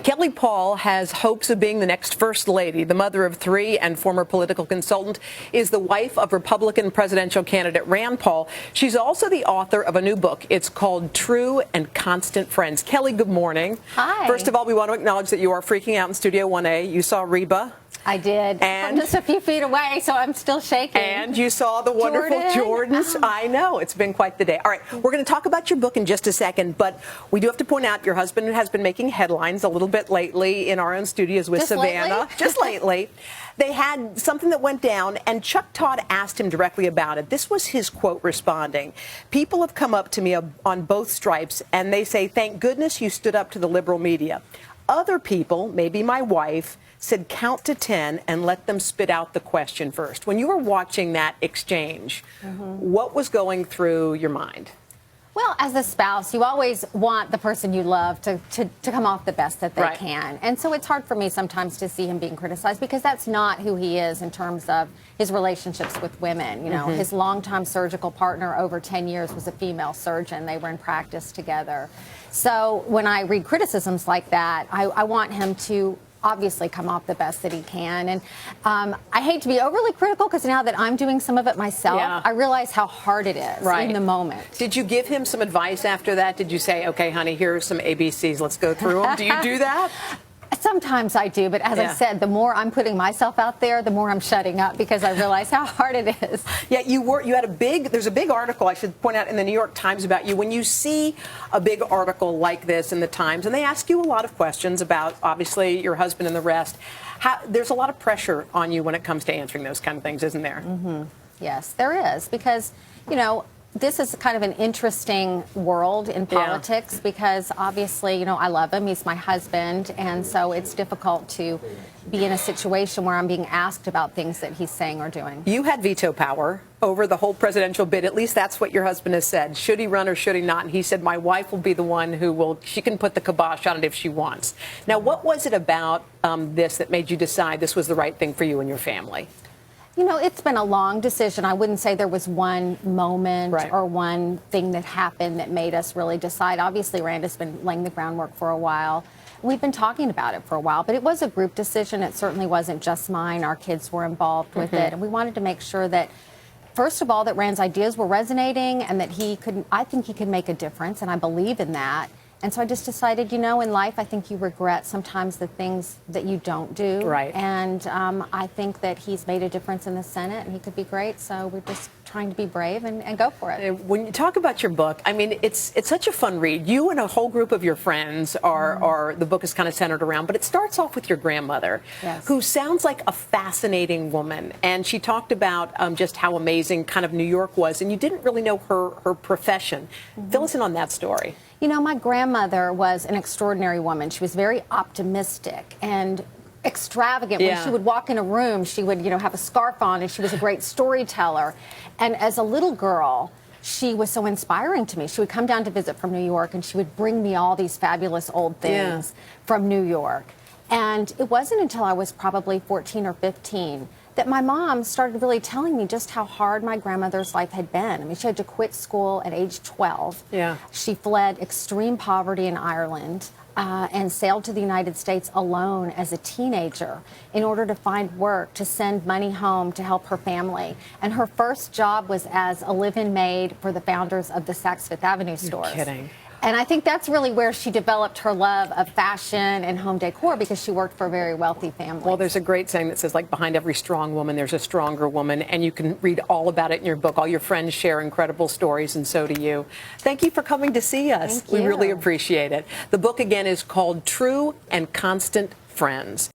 Kelley Paul has hopes of being the next First Lady. The mother of three and former political consultant is the wife of Republican presidential candidate Rand Paul. She's also the author of a new book. It's called True and Constant Friends. Kelley, good morning. Hi. First of all, we want to acknowledge that you are freaking out in Studio 1A. You saw Reba. I did. And I'm just a few feet away, so I'm still shaking. And you saw the wonderful Jordans. I know. It's been quite the day. All right. We're going to talk about your book in just a second, but we do have to point out your husband has been making headlines a little bit lately in our own studios with Savannah. Just lately. They had something that went down, and Chuck Todd asked him directly about it. This was his quote responding. People have come up to me on both stripes, and they say, thank goodness you stood up to the liberal media. Other people, maybe my wife, said count to 10 and let them spit out the question first. When you were watching that exchange, what was going through your mind? Well, as a spouse, you always want the person you love to come off the best that they can. And so it's hard for me sometimes to see him being criticized because that's not who he is in terms of his relationships with women. You know, his longtime surgical partner over 10 years was a female surgeon. They were in practice together. So when I read criticisms like that, I want him to obviously come off the best that he can. And I hate to be overly critical because now that I'm doing some of it myself, I realize how hard it is in the moment. Did you give him some advice after that? Did you say, okay, honey, here are some ABCs. Let's go through them. Do you do that? Sometimes I do, but as I said, the more I'm putting myself out there, the more I'm shutting up because I realize how hard it is. Yeah, there's a big article, I should point out, in the New York Times about you. When you see a big article like this in the Times, and they ask you a lot of questions about, obviously, your husband and the rest, there's a lot of pressure on you when it comes to answering those kind of things, isn't there? Yes, there is, because, you know, this is kind of an interesting world in politics because obviously, you know, I love him. He's my husband. And so it's difficult to be in a situation where I'm being asked about things that he's saying or doing. You had veto power over the whole presidential bid. At least that's what your husband has said. Should he run or should he not? And he said, my wife will be the one she can put the kibosh on it if she wants. Now, what was it about this that made you decide this was the right thing for you and your family? You know, it's been a long decision. I wouldn't say there was one moment or one thing that happened that made us really decide. Obviously, Rand has been laying the groundwork for a while. We've been talking about it for a while, but it was a group decision. It certainly wasn't just mine. Our kids were involved with it. And we wanted to make sure that, first of all, that Rand's ideas were resonating and that I think he could make a difference, and I believe in that. And so I just decided, you know, in life, I think you regret sometimes the things that you don't do. And I think that he's made a difference in the Senate, and he could be great. So we're just trying to be brave and go for it. When you talk about your book, I mean, it's such a fun read. You and a whole group of your friends are the book is kind of centered around, but it starts off with your grandmother, who sounds like a fascinating woman. And she talked about just how amazing kind of New York was, and you didn't really know her profession. Fill us in on that story. You know, my grandmother was an extraordinary woman. She was very optimistic and extravagant. When she would walk in a room, she would, you know, have a scarf on, and she was a great storyteller. And as a little girl, she was so inspiring to me. She would come down to visit from New York, and she would bring me all these fabulous old things from New York. And it wasn't until I was probably 14 or 15 that my mom started really telling me just how hard my grandmother's life had been. I mean, she had to quit school at age 12. She fled extreme poverty in Ireland and sailed to the United States alone as a teenager in order to find work, to send money home to help her family. And her first job was as a live-in maid for the founders of the Saks Fifth Avenue stores. You're kidding. And I think that's really where she developed her love of fashion and home decor, because she worked for a very wealthy family. Well, there's a great saying that says, like, behind every strong woman, there's a stronger woman. And you can read all about it in your book. All your friends share incredible stories, and so do you. Thank you for coming to see us. Thank you. We really appreciate it. The book, again, is called True and Constant Friends.